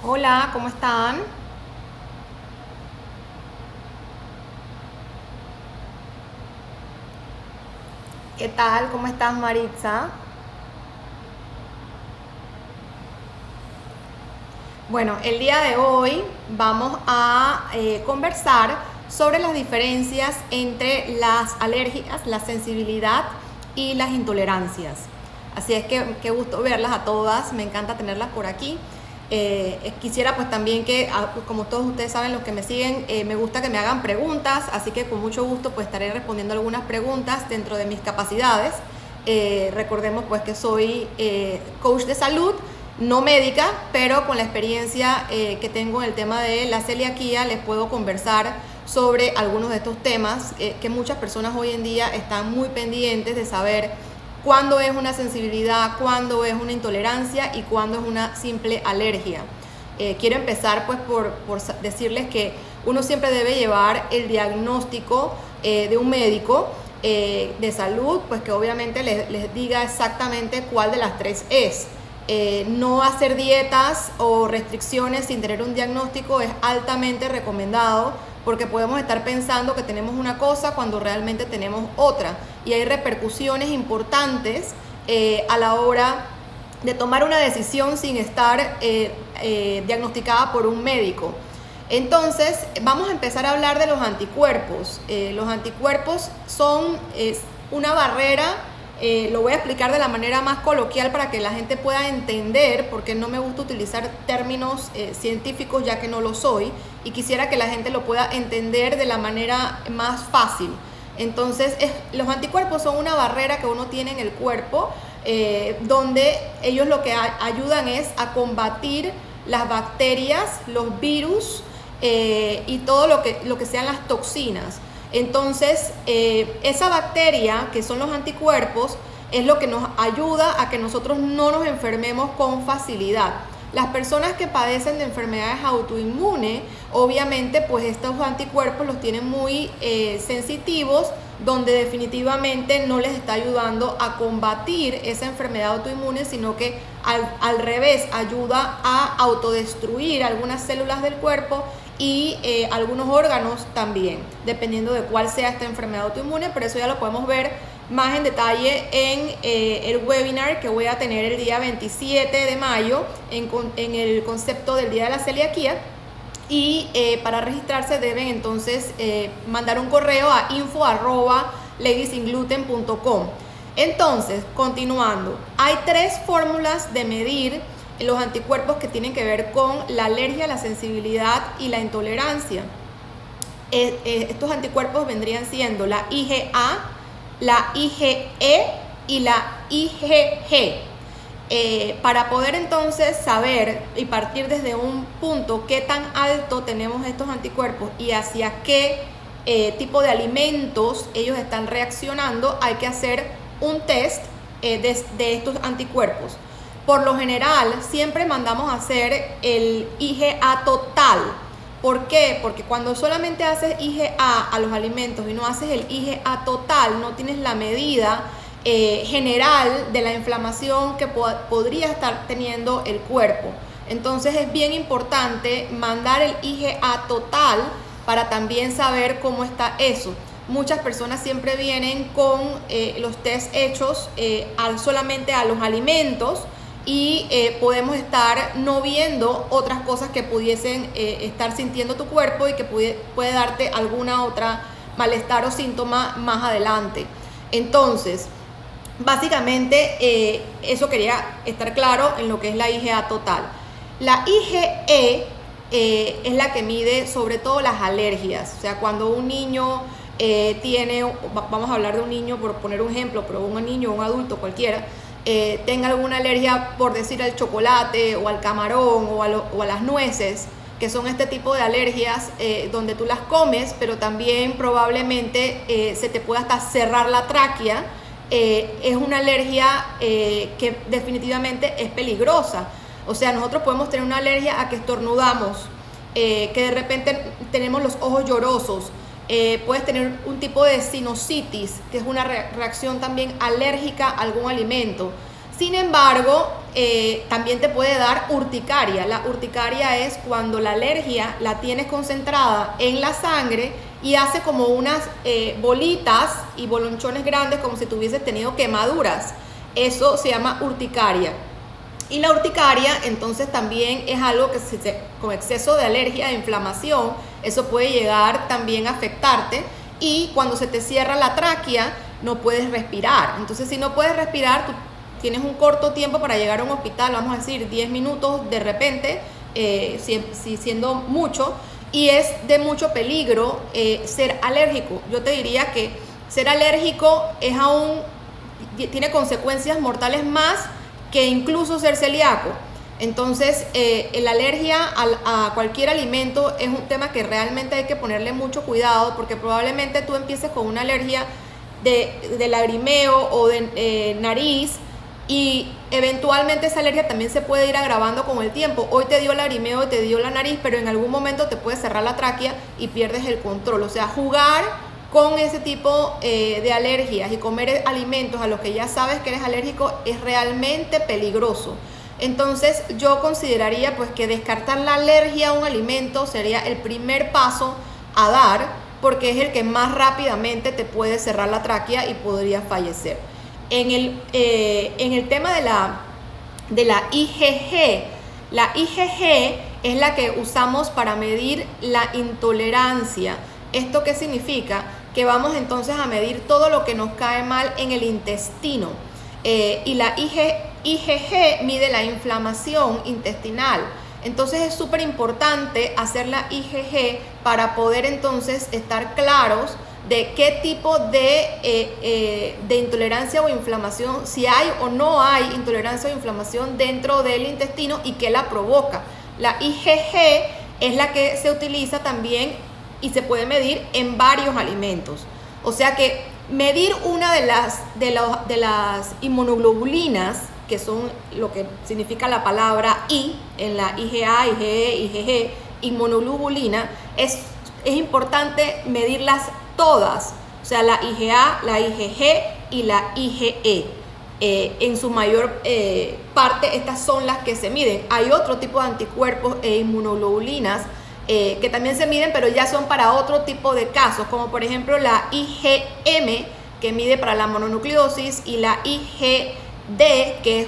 Hola, ¿cómo están? ¿Qué tal? ¿Cómo estás, Maritza? Bueno, el día de hoy vamos a conversar sobre las diferencias entre las alergias, la sensibilidad y las intolerancias. Así es que qué gusto verlas a todas, me encanta tenerlas por aquí. Quisiera pues también que, como todos ustedes saben, los que me siguen, me gusta que me hagan preguntas, así que con mucho gusto pues estaré respondiendo algunas preguntas dentro de mis capacidades. Recordemos pues que soy coach de salud, no médica, pero con la experiencia que tengo en el tema de la celiaquía les puedo conversar sobre algunos de estos temas que muchas personas hoy en día están muy pendientes de saber cuándo es una sensibilidad, cuándo es una intolerancia y cuándo es una simple alergia. Quiero empezar pues por decirles que uno siempre debe llevar el diagnóstico de un médico de salud, pues que obviamente les diga exactamente cuál de las tres es. No hacer dietas o restricciones sin tener un diagnóstico es altamente recomendado porque podemos estar pensando que tenemos una cosa cuando realmente tenemos otra y hay repercusiones importantes a la hora de tomar una decisión sin estar diagnosticada por un médico. Entonces, vamos a empezar a hablar de los anticuerpos. Los anticuerpos son una barrera. Lo voy a explicar de la manera más coloquial para que la gente pueda entender, porque no me gusta utilizar términos científicos ya que no lo soy y quisiera que la gente lo pueda entender de la manera más fácil. Entonces, los anticuerpos son una barrera que uno tiene en el cuerpo donde ellos lo que ayudan es a combatir las bacterias, los virus y todo lo que sean las toxinas. Entonces, esa bacteria, que son los anticuerpos, es lo que nos ayuda a que nosotros no nos enfermemos con facilidad. Las personas que padecen de enfermedades autoinmunes, obviamente, pues estos anticuerpos los tienen muy sensitivos, donde definitivamente no les está ayudando a combatir esa enfermedad autoinmune, sino que al revés, ayuda a autodestruir algunas células del cuerpo y algunos órganos también, dependiendo de cuál sea esta enfermedad autoinmune, pero eso ya lo podemos ver más en detalle en el webinar que voy a tener el día 27 de mayo en el concepto del Día de la Celiaquía. Y para registrarse deben entonces mandar un correo a info@ladiesingluten.com. Entonces, continuando, hay tres fórmulas de medir los anticuerpos que tienen que ver con la alergia, la sensibilidad y la intolerancia. Estos anticuerpos vendrían siendo la IgA, la IgE y la IgG. Para poder entonces saber y partir desde un punto qué tan alto tenemos estos anticuerpos y hacia qué tipo de alimentos ellos están reaccionando, hay que hacer un test de estos anticuerpos. Por lo general, siempre mandamos a hacer el IgA total. ¿Por qué? Porque cuando solamente haces IgA a los alimentos y no haces el IgA total, no tienes la medida general de la inflamación que podría estar teniendo el cuerpo. Entonces es bien importante mandar el IgA total para también saber cómo está eso. Muchas personas siempre vienen con los test hechos solamente a los alimentos y podemos estar no viendo otras cosas que pudiesen estar sintiendo tu cuerpo y que puede darte alguna otra malestar o síntoma más adelante. Entonces, básicamente eso quería estar claro en lo que es la IgA total. La IgE es la que mide sobre todo las alergias, o sea, cuando un niño vamos a hablar de un niño por poner un ejemplo, pero un niño o un adulto cualquiera, tenga alguna alergia, por decir, al chocolate o al camarón o a las nueces, que son este tipo de alergias donde tú las comes, pero también probablemente se te pueda hasta cerrar la tráquea. Es una alergia que definitivamente es peligrosa. O sea, nosotros podemos tener una alergia a que estornudamos, que de repente tenemos los ojos llorosos. Puedes tener un tipo de sinusitis, que es una reacción también alérgica a algún alimento. Sin embargo, también te puede dar urticaria. La urticaria es cuando la alergia la tienes concentrada en la sangre y hace como unas bolitas y bolonchones grandes como si tuvieses tenido quemaduras. Eso se llama urticaria. Y la urticaria entonces también es algo que con exceso de alergia e inflamación, eso puede llegar también a afectarte, y cuando se te cierra la tráquea no puedes respirar. Entonces si no puedes respirar, tú tienes un corto tiempo para llegar a un hospital, vamos a decir 10 minutos de repente, si siendo mucho, y es de mucho peligro ser alérgico. Yo te diría que ser alérgico tiene consecuencias mortales más que incluso ser celíaco. Entonces, la alergia a cualquier alimento es un tema que realmente hay que ponerle mucho cuidado, porque probablemente tú empieces con una alergia de lagrimeo o de nariz, y eventualmente esa alergia también se puede ir agravando con el tiempo. Hoy te dio lagrimeo, te dio la nariz, pero en algún momento te puede cerrar la tráquea y pierdes el control. O sea, jugar con ese tipo de alergias y comer alimentos a los que ya sabes que eres alérgico es realmente peligroso. Entonces yo consideraría pues que descartar la alergia a un alimento sería el primer paso a dar, porque es el que más rápidamente te puede cerrar la tráquea y podrías fallecer. En el tema de la IgG, la IgG es la que usamos para medir la intolerancia. ¿Esto qué significa? Que vamos entonces a medir todo lo que nos cae mal en el intestino. Y la IgG mide la inflamación intestinal. Entonces es súper importante hacer la IgG para poder entonces estar claros de qué tipo de intolerancia o inflamación, si hay o no hay intolerancia o inflamación dentro del intestino y qué la provoca. La IgG es la que se utiliza también y se puede medir en varios alimentos. O sea que medir una de las inmunoglobulinas, que son lo que significa la palabra I, en la IgA, IgE, IgG, inmunoglobulina, es importante medirlas todas. O sea, la IgA, la IgG y la IgE. En su mayor parte, estas son las que se miden. Hay otro tipo de anticuerpos e inmunoglobulinas que también se miden, pero ya son para otro tipo de casos, como por ejemplo la IgM, que mide para la mononucleosis, y la IgD, que es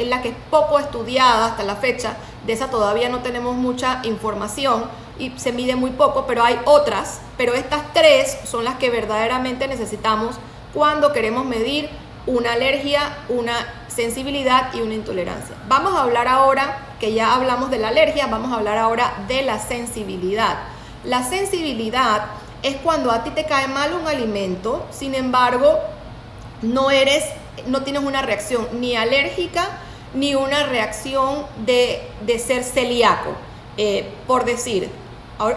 la que es poco estudiada hasta la fecha. De esa todavía no tenemos mucha información y se mide muy poco, pero hay otras. Pero estas tres son las que verdaderamente necesitamos cuando queremos medir una alergia, una sensibilidad y una intolerancia. Vamos a hablar ahora, que ya hablamos de la alergia, vamos a hablar ahora de la sensibilidad. La sensibilidad es cuando a ti te cae mal un alimento, sin embargo, no tienes una reacción ni alérgica ni una reacción de ser celíaco. Por decir,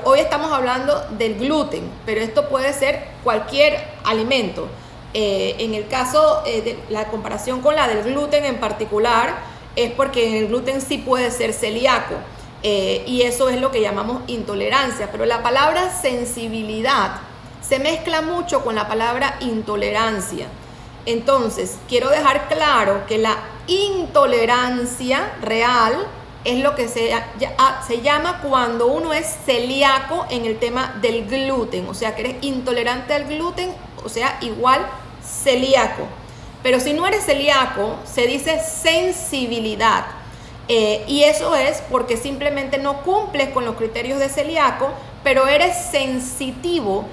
hoy estamos hablando del gluten, pero esto puede ser cualquier alimento. En el caso de la comparación con la del gluten en particular, es porque en el gluten sí puede ser celíaco, y eso es lo que llamamos intolerancia. Pero la palabra sensibilidad se mezcla mucho con la palabra intolerancia. Entonces, quiero dejar claro que la intolerancia real es lo que se llama cuando uno es celíaco en el tema del gluten. O sea, que eres intolerante al gluten, o sea, igual celíaco. Pero si no eres celíaco, se dice sensibilidad. Y eso es porque simplemente no cumples con los criterios de celíaco, pero eres sensitivo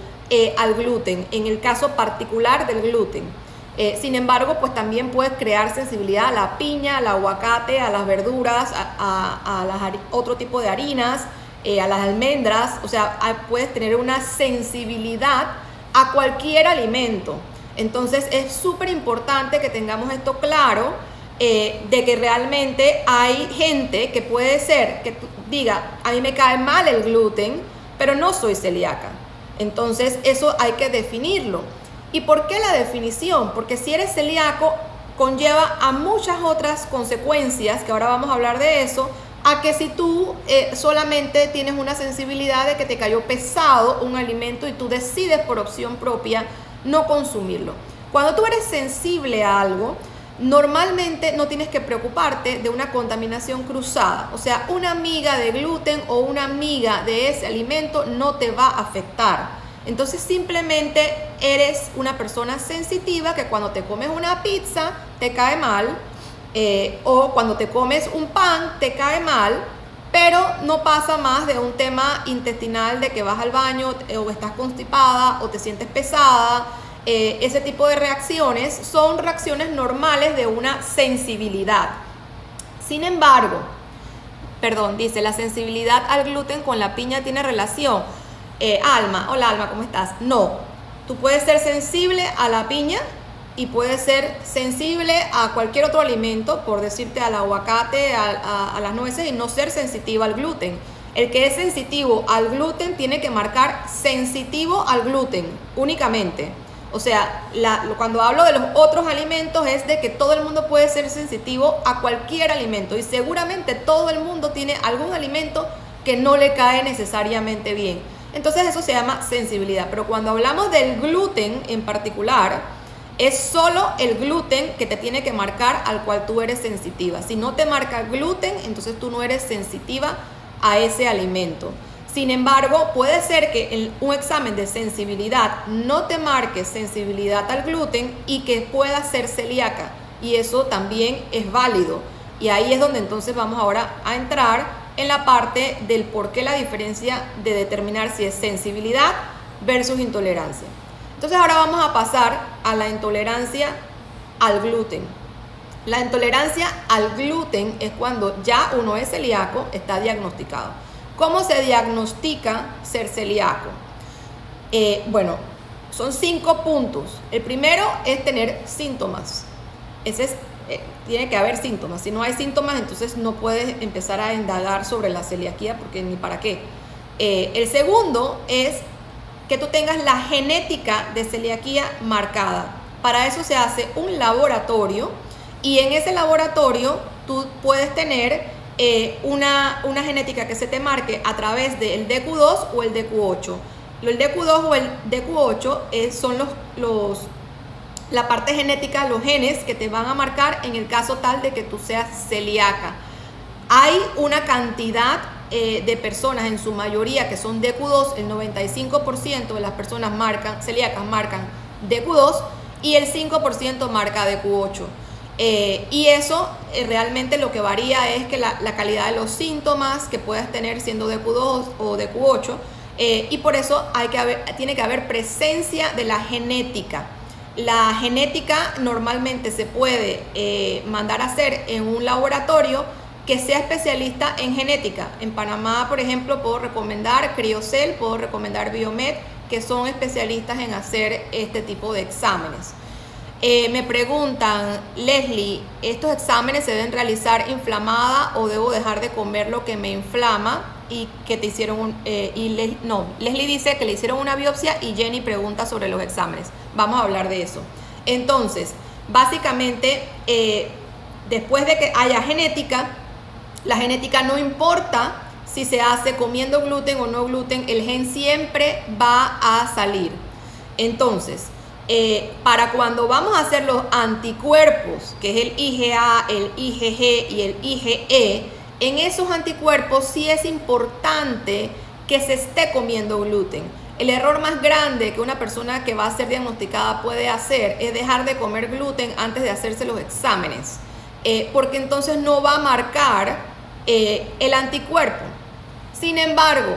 al gluten, en el caso particular del gluten. Sin embargo, pues también puedes crear sensibilidad a la piña, al aguacate, a las verduras, a otro tipo de harinas, a las almendras. O sea, puedes tener una sensibilidad a cualquier alimento. Entonces es súper importante que tengamos esto claro, de que realmente hay gente que puede ser que diga, a mí me cae mal el gluten, pero no soy celíaca. Entonces eso hay que definirlo. ¿Y por qué la definición? Porque si eres celíaco conlleva a muchas otras consecuencias, que ahora vamos a hablar de eso, a que si tú solamente tienes una sensibilidad de que te cayó pesado un alimento y tú decides por opción propia no consumirlo. Cuando tú eres sensible a algo, Normalmente no tienes que preocuparte de una contaminación cruzada, o sea, una miga de gluten o una miga de ese alimento no te va a afectar. Entonces simplemente eres una persona sensitiva que cuando te comes una pizza te cae mal, o cuando te comes un pan te cae mal, pero no pasa más de un tema intestinal de que vas al baño o estás constipada o te sientes pesada. Ese tipo de reacciones son reacciones normales de una sensibilidad. Sin embargo, dice, la sensibilidad al gluten con la piña tiene relación. Alma, hola Alma, ¿cómo estás? No, tú puedes ser sensible a la piña y puedes ser sensible a cualquier otro alimento, por decirte al aguacate, a las nueces, y no ser sensitivo al gluten. El que es sensitivo al gluten tiene que marcar sensitivo al gluten únicamente. O sea, cuando hablo de los otros alimentos es de que todo el mundo puede ser sensitivo a cualquier alimento y seguramente todo el mundo tiene algún alimento que no le cae necesariamente bien. Entonces eso se llama sensibilidad. Pero cuando hablamos del gluten en particular, es solo el gluten que te tiene que marcar al cual tú eres sensitiva. Si no te marca gluten, entonces tú no eres sensitiva a ese alimento. Sin embargo, puede ser que en un examen de sensibilidad no te marque sensibilidad al gluten y que pueda ser celíaca. Y eso también es válido. Y ahí es donde entonces vamos ahora a entrar en la parte del por qué la diferencia de determinar si es sensibilidad versus intolerancia. Entonces ahora vamos a pasar a la intolerancia al gluten. La intolerancia al gluten es cuando ya uno es celíaco, está diagnosticado. ¿Cómo se diagnostica ser celíaco? Bueno, son 5 puntos. El primero es tener síntomas. Tiene que haber síntomas. Si no hay síntomas, entonces no puedes empezar a indagar sobre la celiaquía porque ni para qué. El segundo es que tú tengas la genética de celiaquía marcada. Para eso se hace un laboratorio y en ese laboratorio tú puedes tener una genética que se te marque a través del DQ2 o el DQ8. El DQ2 o el DQ8 son la parte genética, los genes que te van a marcar en el caso tal de que tú seas celíaca. Hay una cantidad de personas, en su mayoría, que son DQ2, el 95% de las personas celíacas marcan DQ2 y el 5% marca DQ8. Y eso realmente lo que varía es que la calidad de los síntomas que puedas tener siendo DQ2 o DQ8, y por eso tiene que haber presencia de la genética. La genética normalmente se puede mandar a hacer en un laboratorio que sea especialista en genética. En Panamá, por ejemplo, puedo recomendar Criocell, puedo recomendar Biomed, que son especialistas en hacer este tipo de exámenes. Me preguntan, Leslie, ¿estos exámenes se deben realizar inflamada o debo dejar de comer lo que me inflama? Y que te hicieron Leslie dice que le hicieron una biopsia y Jenny pregunta sobre los exámenes. Vamos a hablar de eso. Entonces, básicamente, después de que haya genética, la genética no importa si se hace comiendo gluten o no gluten, el gen siempre va a salir. Entonces, para cuando vamos a hacer los anticuerpos, que es el IgA, el IgG y el IgE, en esos anticuerpos sí es importante que se esté comiendo gluten. El error más grande que una persona que va a ser diagnosticada puede hacer es dejar de comer gluten antes de hacerse los exámenes, porque entonces no va a marcar el anticuerpo. Sin embargo,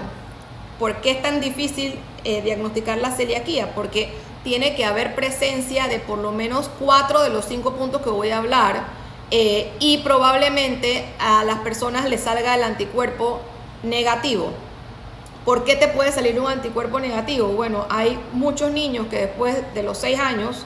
¿por qué es tan difícil diagnosticar la celiaquía? Porque tiene que haber presencia de por lo menos 4 de los 5 puntos que voy a hablar, y probablemente a las personas les salga el anticuerpo negativo. ¿Por qué te puede salir un anticuerpo negativo? Bueno, hay muchos niños que después de los 6 años,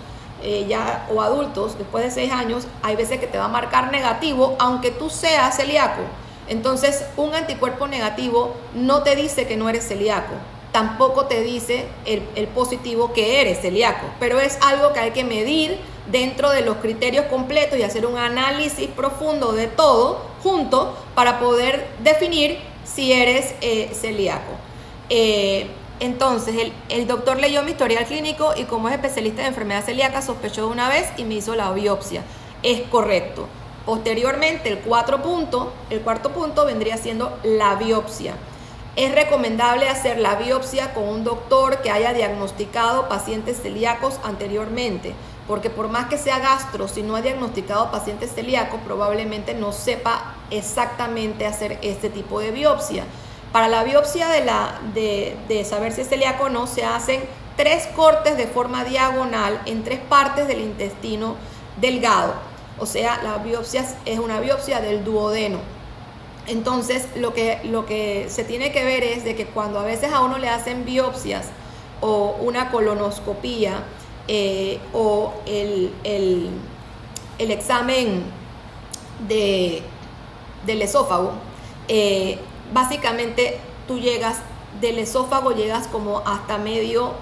o adultos, después de 6 años, hay veces que te va a marcar negativo, aunque tú seas celíaco. Entonces, un anticuerpo negativo no te dice que no eres celíaco, tampoco te dice el positivo que eres celíaco, pero es algo que hay que medir dentro de los criterios completos y hacer un análisis profundo de todo junto para poder definir si eres celíaco. Entonces, el doctor leyó mi historial clínico y como es especialista de enfermedad celíaca, sospechó de una vez y me hizo la biopsia. es correcto. Posteriormente, el cuarto punto vendría siendo la biopsia. Es recomendable hacer la biopsia con un doctor que haya diagnosticado pacientes celíacos anteriormente, porque por más que sea gastro, si no ha diagnosticado pacientes celíacos, probablemente no sepa exactamente hacer este tipo de biopsia. Para la biopsia de saber si es celíaco o no, se hacen 3 cortes de forma diagonal en 3 partes del intestino delgado. O sea, la biopsia es una biopsia del duodeno. Entonces, lo que se tiene que ver es de que cuando a veces a uno le hacen biopsias o una colonoscopía o el examen del esófago, básicamente tú llegas del esófago, llegas como hasta medio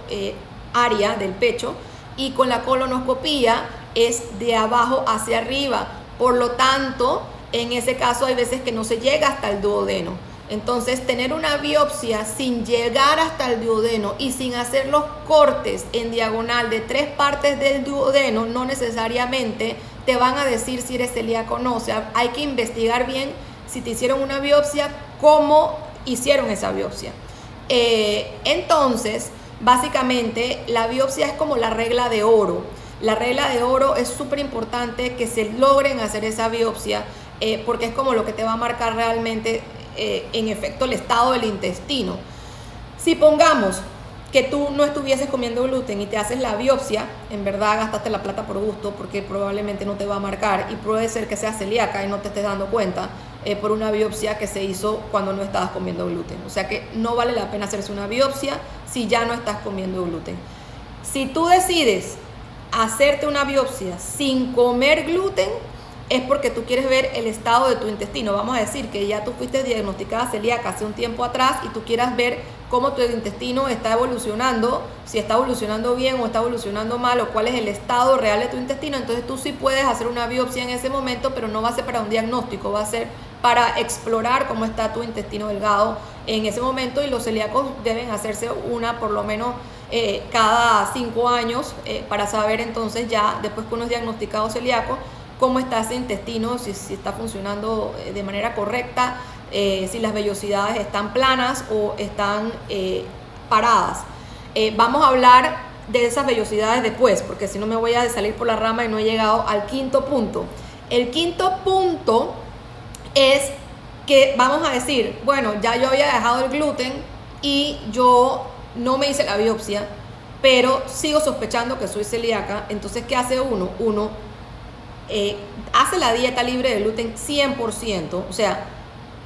área del pecho, y con la colonoscopía es de abajo hacia arriba. Por lo tanto, en ese caso hay veces que no se llega hasta el duodeno. Entonces, tener una biopsia sin llegar hasta el duodeno y sin hacer los cortes en diagonal de 3 partes del duodeno, no necesariamente te van a decir si eres celíaco o no. O sea, hay que investigar bien si te hicieron una biopsia, cómo hicieron esa biopsia. Entonces, básicamente, la biopsia es como la regla de oro. La regla de oro es súper importante que se logren hacer esa biopsia, porque es como lo que te va a marcar realmente, en efecto, el estado del intestino. Si pongamos que tú no estuvieses comiendo gluten y te haces la biopsia, en verdad gastaste la plata por gusto, porque probablemente no te va a marcar, y puede ser que seas celíaca y no te estés dando cuenta por una biopsia que se hizo cuando no estabas comiendo gluten. O sea que no vale la pena hacerse una biopsia si ya no estás comiendo gluten. Si tú decides hacerte una biopsia sin comer gluten, es porque tú quieres ver el estado de tu intestino. Vamos a decir que ya tú fuiste diagnosticada celíaca hace un tiempo atrás y tú quieras ver cómo tu intestino está evolucionando, si está evolucionando bien o está evolucionando mal, o cuál es el estado real de tu intestino. Entonces tú sí puedes hacer una biopsia en ese momento, pero no va a ser para un diagnóstico, va a ser para explorar cómo está tu intestino delgado en ese momento. Y los celíacos deben hacerse una por lo menos cada 5 años, para saber entonces, ya después que uno es diagnosticado celíaco, cómo está ese intestino, si está funcionando de manera correcta, si las vellosidades están planas o están paradas. Vamos a hablar de esas vellosidades después, porque si no me voy a salir por la rama y no he llegado al quinto punto. El quinto punto es que vamos a decir, bueno, ya yo había dejado el gluten y yo no me hice la biopsia, pero sigo sospechando que soy celíaca. Entonces, ¿qué hace uno? Uno hace la dieta libre de gluten 100%, o sea,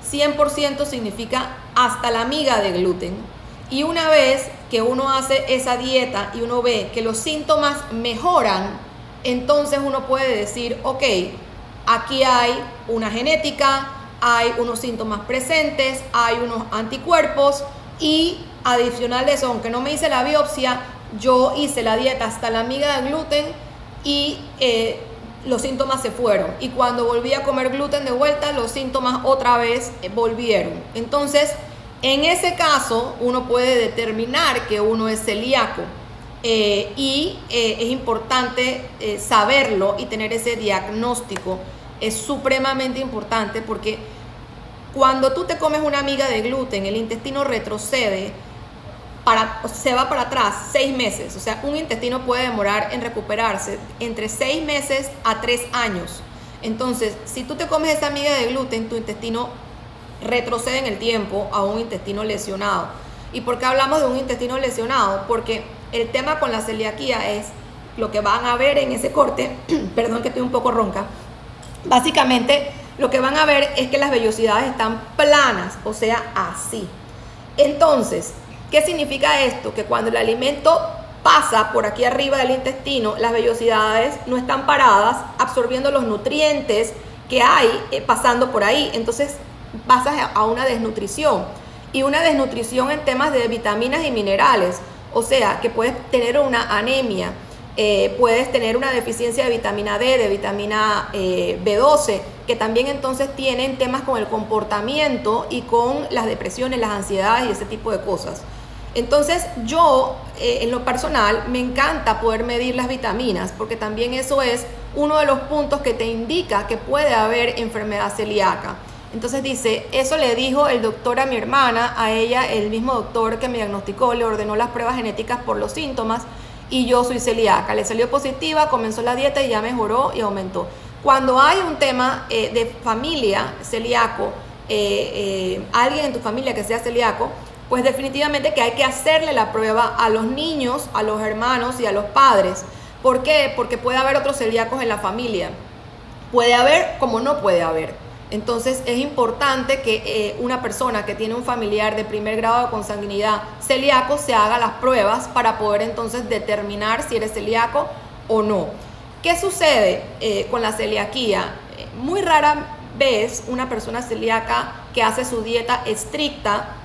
100% significa hasta la miga de gluten. Y una vez que uno hace esa dieta y uno ve que los síntomas mejoran, entonces uno puede decir, ok, aquí hay una genética, hay unos síntomas presentes, hay unos anticuerpos, y adicional de eso, aunque no me hice la biopsia, yo hice la dieta hasta la miga de gluten y los síntomas se fueron. Y cuando volví a comer gluten de vuelta, los síntomas otra vez volvieron. Entonces, en ese caso, uno puede determinar que uno es celíaco. Y es importante saberlo y tener ese diagnóstico. Es supremamente importante, porque cuando tú te comes una miga de gluten, el intestino retrocede, se va para atrás 6 meses. O sea, un intestino puede demorar en recuperarse entre 6 meses a 3 años. Entonces, si tú te comes esa miga de gluten, tu intestino retrocede en el tiempo a un intestino lesionado. ¿Y por qué hablamos de un intestino lesionado? Porque el tema con la celiaquía es lo que van a ver en ese corte. Perdón que estoy un poco ronca. Básicamente, lo que van a ver es que las vellosidades están planas, o sea, así. Entonces, ¿qué significa esto? Que cuando el alimento pasa por aquí arriba del intestino, las vellosidades no están paradas absorbiendo los nutrientes que hay pasando por ahí. Entonces pasas a una desnutrición, y una desnutrición en temas de vitaminas y minerales. O sea, que puedes tener una anemia, puedes tener una deficiencia de vitamina D, de vitamina B12, que también entonces tienen temas con el comportamiento y con las depresiones, las ansiedades y ese tipo de cosas. Entonces yo, en lo personal, me encanta poder medir las vitaminas, porque también eso es uno de los puntos que te indica que puede haber enfermedad celíaca. Entonces dice, eso le dijo el doctor a mi hermana, a ella el mismo doctor que me diagnosticó, le ordenó las pruebas genéticas por los síntomas y yo soy celíaca. Le salió positiva, comenzó la dieta y ya mejoró y aumentó. Cuando hay un tema de familia celíaco, alguien en tu familia que sea celíaco, pues definitivamente que hay que hacerle la prueba a los niños, a los hermanos y a los padres. ¿Por qué? Porque puede haber otros celíacos en la familia. Puede haber como no puede haber. Entonces es importante que una persona que tiene un familiar de primer grado de consanguinidad celíaco se haga las pruebas para poder entonces determinar si eres celíaco o no. ¿Qué sucede con la celiaquía? Muy rara vez una persona celíaca que hace su dieta estricta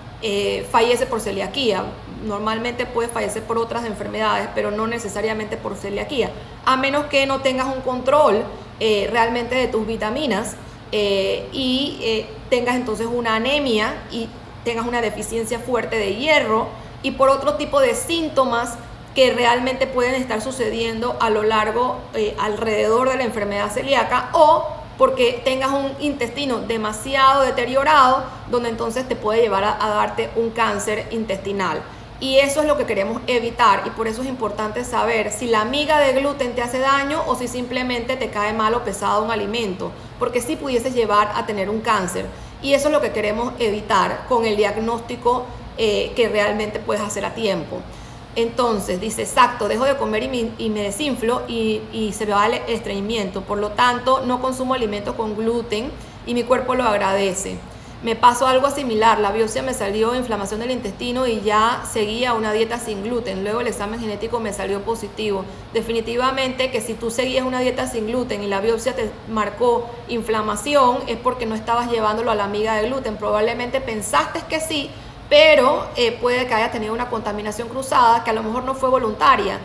fallece por celiaquía. Normalmente puede fallecer por otras enfermedades, pero no necesariamente por celiaquía, a menos que no tengas un control realmente de tus vitaminas y tengas entonces una anemia y tengas una deficiencia fuerte de hierro y por otro tipo de síntomas que realmente pueden estar sucediendo a lo largo, alrededor de la enfermedad celíaca, o porque tengas un intestino demasiado deteriorado, donde entonces te puede llevar a darte un cáncer intestinal. Y eso es lo que queremos evitar, y por eso es importante saber si la miga de gluten te hace daño o si simplemente te cae mal o pesado un alimento, porque sí pudieses llevar a tener un cáncer. Y eso es lo que queremos evitar con el diagnóstico que realmente puedes hacer a tiempo. Entonces dice, exacto, dejo de comer y me desinflo y se me va el estreñimiento. Por lo tanto, no consumo alimentos con gluten y mi cuerpo lo agradece. Me pasó algo similar, la biopsia me salió inflamación del intestino y ya seguía una dieta sin gluten. Luego el examen genético me salió positivo. Definitivamente que si tú seguías una dieta sin gluten y la biopsia te marcó inflamación, es porque no estabas llevándolo a la miga de gluten. Probablemente pensaste que sí, pero puede que haya tenido una contaminación cruzada que a lo mejor no fue voluntaria.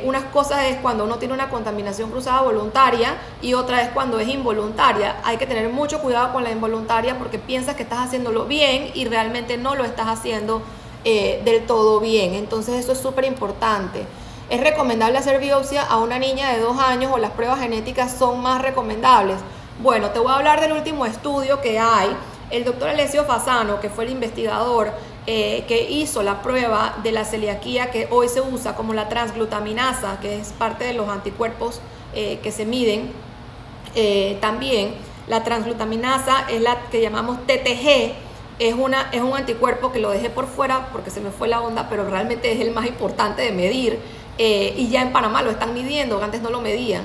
Unas cosas es cuando uno tiene una contaminación cruzada voluntaria y otra es cuando es involuntaria. Hay que tener mucho cuidado con la involuntaria porque piensas que estás haciéndolo bien y realmente no lo estás haciendo del todo bien. Entonces eso es súper importante. ¿Es recomendable hacer biopsia a una niña de 2 años o las pruebas genéticas son más recomendables? Bueno, te voy a hablar del último estudio que hay. El doctor Alessio Fasano, que fue el investigador que hizo la prueba de la celiaquía que hoy se usa como la transglutaminasa, que es parte de los anticuerpos que se miden. También la transglutaminasa es la que llamamos TTG, es un anticuerpo que lo dejé por fuera porque se me fue la onda, pero realmente es el más importante de medir y ya en Panamá lo están midiendo, antes no lo medían.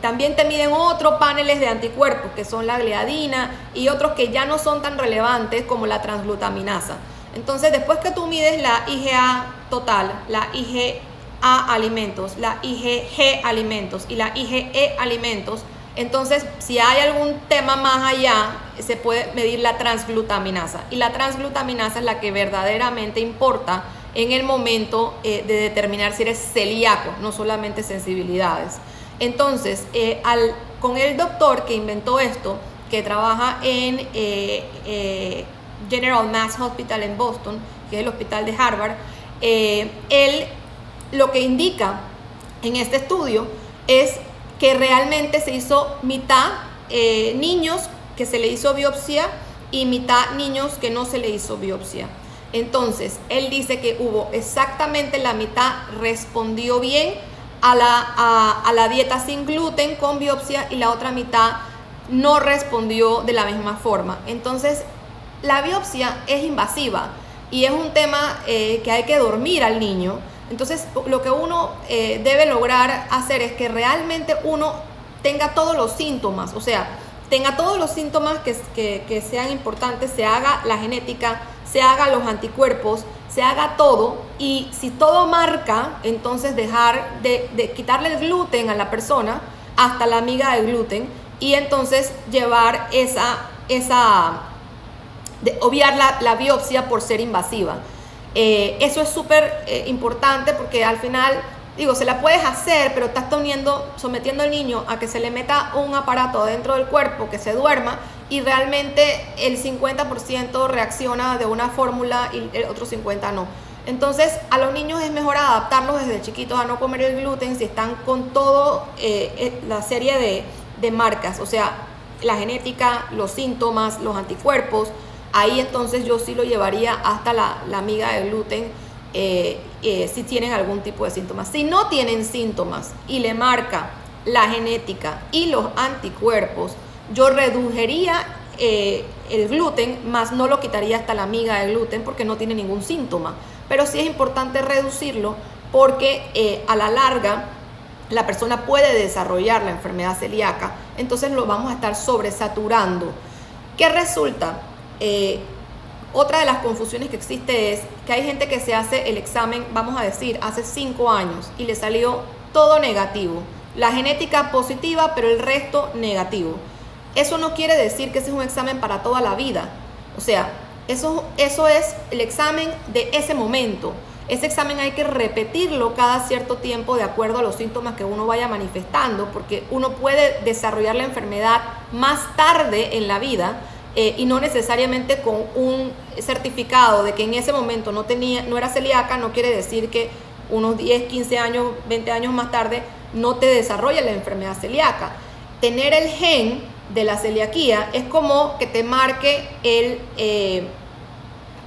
También te miden otros paneles de anticuerpos que son la gliadina y otros que ya no son tan relevantes como la transglutaminasa. Entonces, después que tú mides la IgA total, la IgA alimentos, la IgG alimentos y la IgE alimentos, entonces si hay algún tema más allá, se puede medir la transglutaminasa. Y la transglutaminasa es la que verdaderamente importa en el momento de determinar si eres celíaco, no solamente sensibilidades. Entonces, con el doctor que inventó esto, que trabaja en General Mass Hospital en Boston, que es el hospital de Harvard, él lo que indica en este estudio es que realmente se hizo mitad niños que se le hizo biopsia y mitad niños que no se le hizo biopsia. Entonces, él dice que hubo exactamente la mitad respondió bien a la dieta sin gluten con biopsia y la otra mitad no respondió de la misma forma. Entonces, la biopsia es invasiva y es un tema que hay que dormir al niño. Entonces, lo que uno debe lograr hacer es que realmente uno tenga todos los síntomas, o sea, tenga todos los síntomas que sean importantes, se haga la genética, se haga los anticuerpos, se haga todo, y si todo marca, entonces dejar de quitarle el gluten a la persona hasta la miga de gluten y entonces llevar obviar la biopsia por ser invasiva. Eso es súper importante porque al final Digo, se la puedes hacer, pero estás sometiendo al niño a que se le meta un aparato dentro del cuerpo, que se duerma, y realmente el 50% reacciona de una fórmula y el otro 50% no. Entonces, a los niños es mejor adaptarlos desde chiquitos a no comer el gluten si están con todo la serie de marcas, o sea, la genética, los síntomas, los anticuerpos. Ahí entonces yo sí lo llevaría hasta la amiga de gluten si tienen algún tipo de síntomas. Si no tienen síntomas y le marca la genética y los anticuerpos, yo reduciría el gluten, más no lo quitaría hasta la amiga de gluten porque no tiene ningún síntoma. Pero sí es importante reducirlo porque a la larga la persona puede desarrollar la enfermedad celíaca, entonces lo vamos a estar sobresaturando. ¿Qué resulta? Otra de las confusiones que existe es que hay gente que se hace el examen, vamos a decir, hace 5 años y le salió todo negativo. La genética positiva, pero el resto negativo. Eso no quiere decir que ese es un examen para toda la vida. O sea, eso es el examen de ese momento. Ese examen hay que repetirlo cada cierto tiempo de acuerdo a los síntomas que uno vaya manifestando, porque uno puede desarrollar la enfermedad más tarde en la vida y no necesariamente con un certificado de que en ese momento no era celíaca, no quiere decir que unos 10, 15 años, 20 años más tarde no te desarrolla la enfermedad celíaca. Tener el gen de la celiaquía es como que te marque el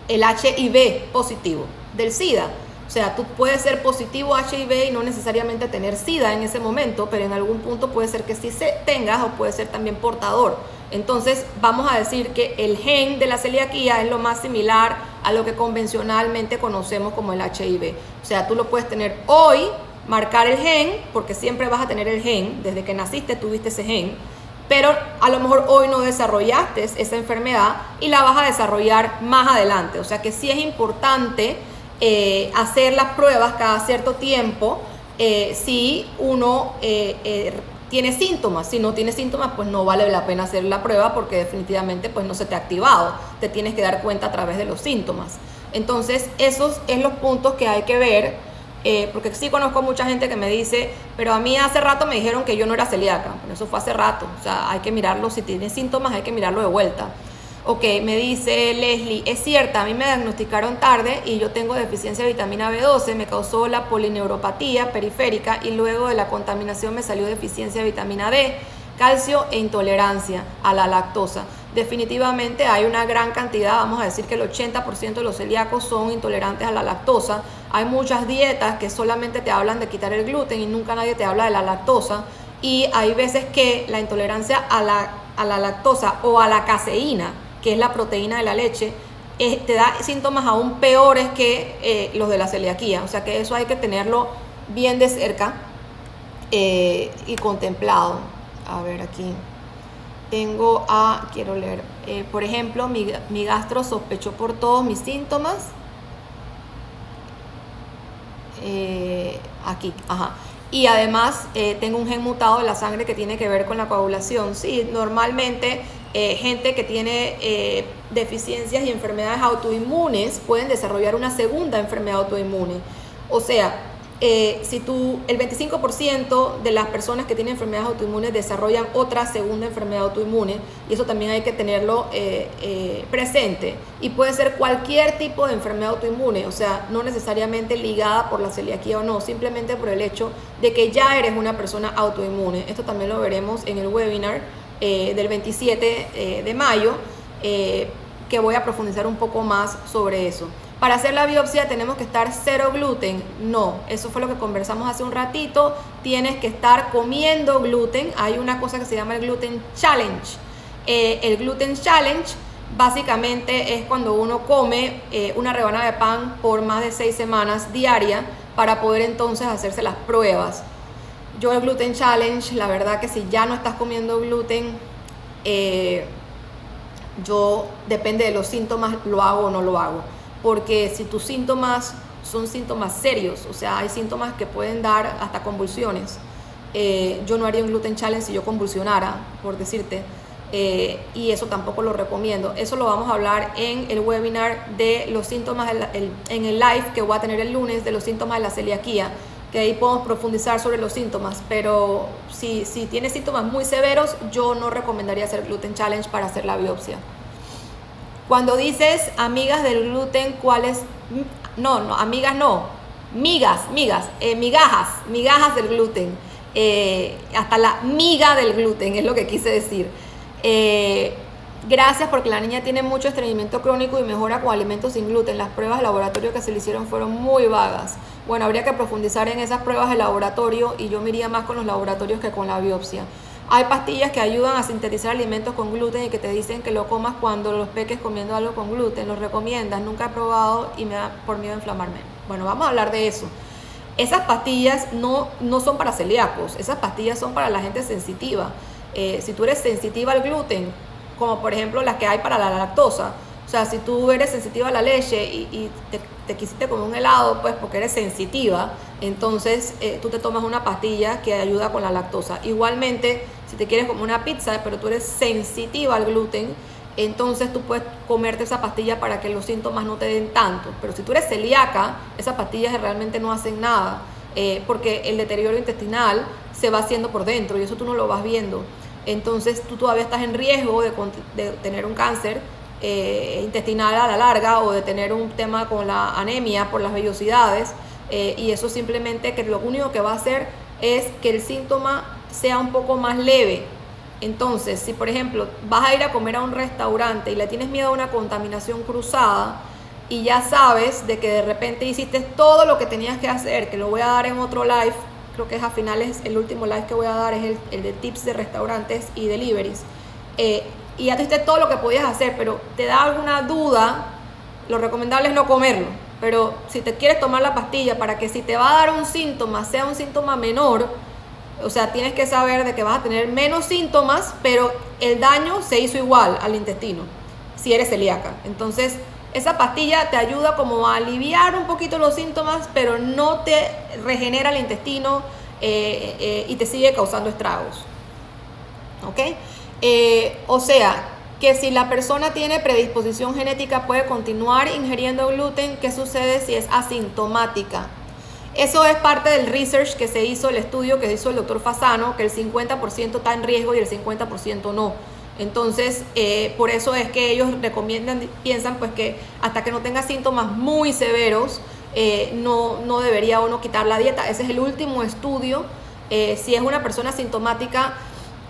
HIV positivo del SIDA. O sea, tú puedes ser positivo HIV y no necesariamente tener SIDA en ese momento, pero en algún punto puede ser que sí tengas o puede ser también portador. Entonces vamos a decir que el gen de la celiaquía es lo más similar a lo que convencionalmente conocemos como el HIV. O sea, tú lo puedes tener hoy, marcar el gen, porque siempre vas a tener el gen, desde que naciste tuviste ese gen, pero a lo mejor hoy no desarrollaste esa enfermedad y la vas a desarrollar más adelante. O sea que sí es importante hacer las pruebas cada cierto tiempo si uno tiene síntomas. Si no tiene síntomas, pues no vale la pena hacer la prueba porque definitivamente pues no se te ha activado. Te tienes que dar cuenta a través de los síntomas. Entonces esos son los puntos que hay que ver, porque sí conozco mucha gente que me dice, pero a mí hace rato me dijeron que yo no era celíaca. Pero eso fue hace rato. O sea, hay que mirarlo, si tiene síntomas hay que mirarlo de vuelta. Ok, me dice Leslie, es cierta, a mí me diagnosticaron tarde y yo tengo deficiencia de vitamina B12, me causó la polineuropatía periférica y luego de la contaminación me salió deficiencia de vitamina D, calcio e intolerancia a la lactosa. Definitivamente hay una gran cantidad, vamos a decir que el 80% de los celíacos son intolerantes a la lactosa. Hay muchas dietas que solamente te hablan de quitar el gluten y nunca nadie te habla de la lactosa. Y hay veces que la intolerancia a la lactosa o a la caseína, que es la proteína de la leche, te da síntomas aún peores que los de la celiaquía. O sea que eso hay que tenerlo bien de cerca y contemplado. A ver, aquí quiero leer, por ejemplo, mi gastro sospechó por todos mis síntomas. Aquí, ajá. Y además tengo un gen mutado de la sangre que tiene que ver con la coagulación. Sí, normalmente gente que tiene deficiencias y enfermedades autoinmunes pueden desarrollar una segunda enfermedad autoinmune. O sea, si el 25% de las personas que tienen enfermedades autoinmunes desarrollan otra segunda enfermedad autoinmune, y eso también hay que tenerlo presente. Y puede ser cualquier tipo de enfermedad autoinmune, o sea, no necesariamente ligada por la celiaquía o no, simplemente por el hecho de que ya eres una persona autoinmune. Esto también lo veremos en el webinar del 27 de mayo, que voy a profundizar un poco más sobre eso. Para hacer la biopsia tenemos que estar cero gluten. No, eso fue lo que conversamos hace un ratito. Tienes que estar comiendo gluten. Hay una cosa que se llama el Gluten Challenge. El Gluten Challenge básicamente es cuando uno come una rebanada de pan por más de 6 semanas diaria para poder entonces hacerse las pruebas. Yo el Gluten Challenge, la verdad que si ya no estás comiendo gluten, yo depende de los síntomas, lo hago o no lo hago. Porque si tus síntomas son síntomas serios, o sea, hay síntomas que pueden dar hasta convulsiones, yo no haría un gluten challenge si yo convulsionara, por decirte, y eso tampoco lo recomiendo. Eso lo vamos a hablar en el webinar de los síntomas, en el live que voy a tener el lunes de los síntomas de la celiaquía. que ahí podemos profundizar sobre los síntomas, pero si tienes síntomas muy severos, yo no recomendaría hacer gluten challenge para hacer la biopsia. Cuando dices amigas del gluten, ¿cuáles? No, amigas no, migajas del gluten. Hasta la miga del gluten es lo que quise decir. Gracias porque la niña tiene mucho estreñimiento crónico y mejora con alimentos sin gluten. Las pruebas de laboratorio que se le hicieron fueron muy vagas. Bueno, habría que profundizar en esas pruebas de laboratorio y yo me iría más con los laboratorios que con la biopsia. Hay pastillas que ayudan a sintetizar alimentos con gluten y que te dicen que lo comas cuando los peques comiendo algo con gluten. ¿Los recomiendas? Nunca he probado y me da por miedo a inflamarme. Bueno, vamos a hablar de eso. Esas pastillas no son para celíacos, esas pastillas son para la gente sensitiva. Si tú eres sensitiva al gluten, como por ejemplo las que hay para la lactosa, o sea, si tú eres sensitiva a la leche y te quisiste comer un helado, pues porque eres sensitiva, entonces tú te tomas una pastilla que ayuda con la lactosa. Igualmente, si te quieres comer una pizza, pero tú eres sensitiva al gluten, entonces tú puedes comerte esa pastilla para que los síntomas no te den tanto. Pero si tú eres celíaca, esas pastillas realmente no hacen nada, porque el deterioro intestinal se va haciendo por dentro y eso tú no lo vas viendo. Entonces tú todavía estás en riesgo de tener un cáncer intestinal a la larga o de tener un tema con la anemia por las vellosidades, y eso simplemente que lo único que va a hacer es que el síntoma sea un poco más leve. Entonces, si por ejemplo vas a ir a comer a un restaurante y le tienes miedo a una contaminación cruzada y ya sabes de que de repente hiciste todo lo que tenías que hacer, que lo voy a dar en otro live, creo que es a finales, el último live que voy a dar es el de tips de restaurantes y deliveries, y ya hiciste todo lo que podías hacer, pero te da alguna duda, lo recomendable es no comerlo. Pero si te quieres tomar la pastilla para que si te va a dar un síntoma, sea un síntoma menor, o sea, tienes que saber de que vas a tener menos síntomas, pero el daño se hizo igual al intestino, si eres celíaca. Entonces, esa pastilla te ayuda como a aliviar un poquito los síntomas, pero no te regenera el intestino y te sigue causando estragos. ¿Ok? O sea, que si la persona tiene predisposición genética puede continuar ingiriendo gluten. ¿Qué sucede si es asintomática? Eso es parte del research que se hizo, el estudio que hizo el doctor Fasano, que el 50% está en riesgo y el 50% no. Entonces, por eso es que ellos recomiendan, piensan pues que hasta que no tenga síntomas muy severos, no debería uno quitar la dieta. Ese es el último estudio. Si es una persona asintomática,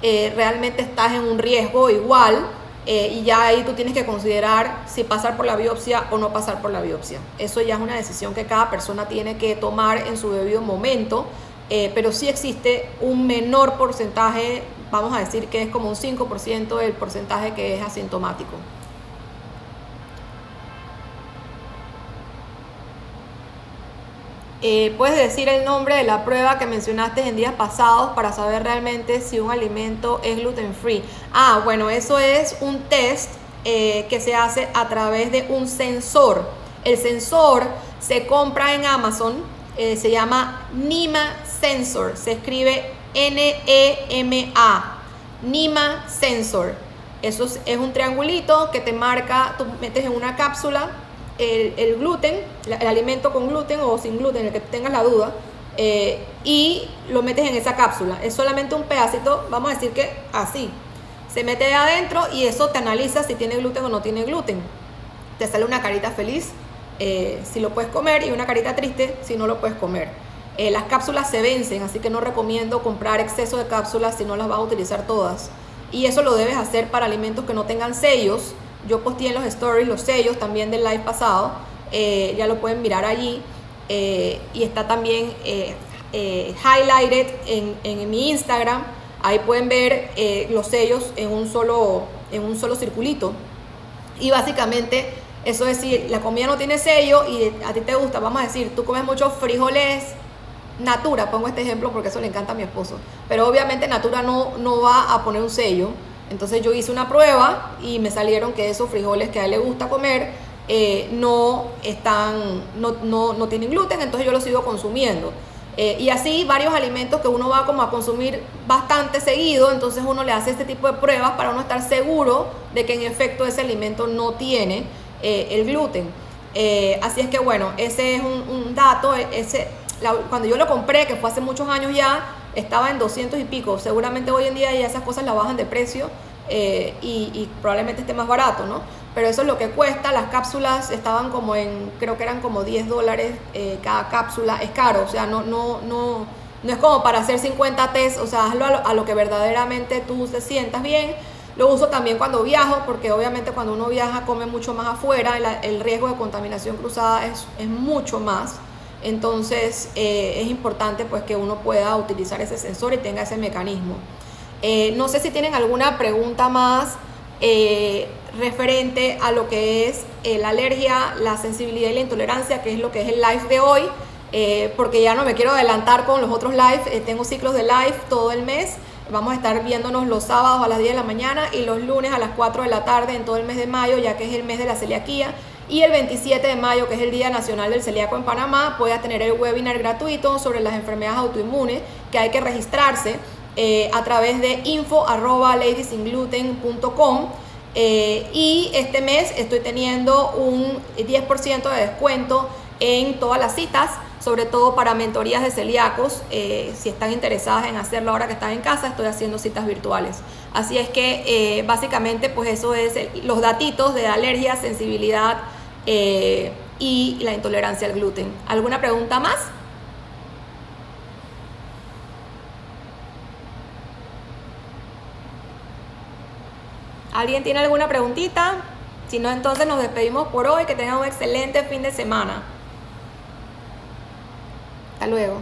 realmente estás en un riesgo igual, y ya ahí tú tienes que considerar si pasar por la biopsia o no pasar por la biopsia. Eso ya es una decisión que cada persona tiene que tomar en su debido momento, pero sí existe un menor porcentaje, vamos a decir que es como un 5% del porcentaje que es asintomático. ¿Puedes decir el nombre de la prueba que mencionaste en días pasados para saber realmente si un alimento es gluten free? Bueno, eso es un test que se hace a través de un sensor. El sensor se compra en Amazon, se llama NEMA Sensor, se escribe NEMA, NEMA Sensor. Eso es un triangulito que te marca, tú metes en una cápsula el gluten, el alimento con gluten o sin gluten, el que tengas la duda, y lo metes en esa cápsula. Es solamente un pedacito, vamos a decir que así. Se mete adentro y eso te analiza si tiene gluten o no tiene gluten. Te sale una carita feliz si lo puedes comer y una carita triste si no lo puedes comer. Las cápsulas se vencen, así que no recomiendo comprar exceso de cápsulas si no las vas a utilizar todas. Y eso lo debes hacer para alimentos que no tengan sellos. Yo posteé en los stories los sellos también del live pasado, ya lo pueden mirar allí, y está también highlighted en mi Instagram. Ahí pueden ver los sellos en un solo circulito, y básicamente eso es si la comida no tiene sello y a ti te gusta, vamos a decir, tú comes muchos frijoles Natura, pongo este ejemplo porque eso le encanta a mi esposo, pero obviamente Natura no va a poner un sello. Entonces yo hice una prueba y me salieron que esos frijoles que a él le gusta comer no tienen gluten, entonces yo los sigo consumiendo. Y así varios alimentos que uno va como a consumir bastante seguido, entonces uno le hace este tipo de pruebas para uno estar seguro de que en efecto ese alimento no tiene el gluten. Así es que bueno, ese es un dato, cuando yo lo compré, que fue hace muchos años ya, estaba en 200 y pico. Seguramente hoy en día ya esas cosas la bajan de precio y probablemente esté más barato, ¿no? Pero eso es lo que cuesta. Las cápsulas estaban como creo que eran como $10 cada cápsula. Es caro, o sea, no es como para hacer 50 test, o sea, hazlo a lo que verdaderamente tú te sientas bien. Lo uso también cuando viajo, porque obviamente cuando uno viaja come mucho más afuera, el riesgo de contaminación cruzada es mucho más. Entonces es importante pues que uno pueda utilizar ese sensor y tenga ese mecanismo. No sé si tienen alguna pregunta más referente a lo que es la alergia, la sensibilidad y la intolerancia, que es lo que es el live de hoy, porque ya no me quiero adelantar con los otros live. Tengo ciclos de live todo el mes. Vamos a estar viéndonos los sábados a las 10 de la mañana y los lunes a las 4 de la tarde en todo el mes de mayo, ya que es el mes de la celiaquía. Y el 27 de mayo, que es el Día Nacional del Celíaco en Panamá, pueda tener el webinar gratuito sobre las enfermedades autoinmunes, que hay que registrarse a través de info@ladiesinggluten.com. Y este mes estoy teniendo un 10% de descuento en todas las citas, sobre todo para mentorías de celíacos. Si están interesadas en hacerlo ahora que están en casa, estoy haciendo citas virtuales. Así es que básicamente pues eso es los datitos de alergia, sensibilidad y la intolerancia al gluten. ¿Alguna pregunta más? ¿Alguien tiene alguna preguntita? Si no, entonces nos despedimos por hoy. Que tengan un excelente fin de semana. Hasta luego.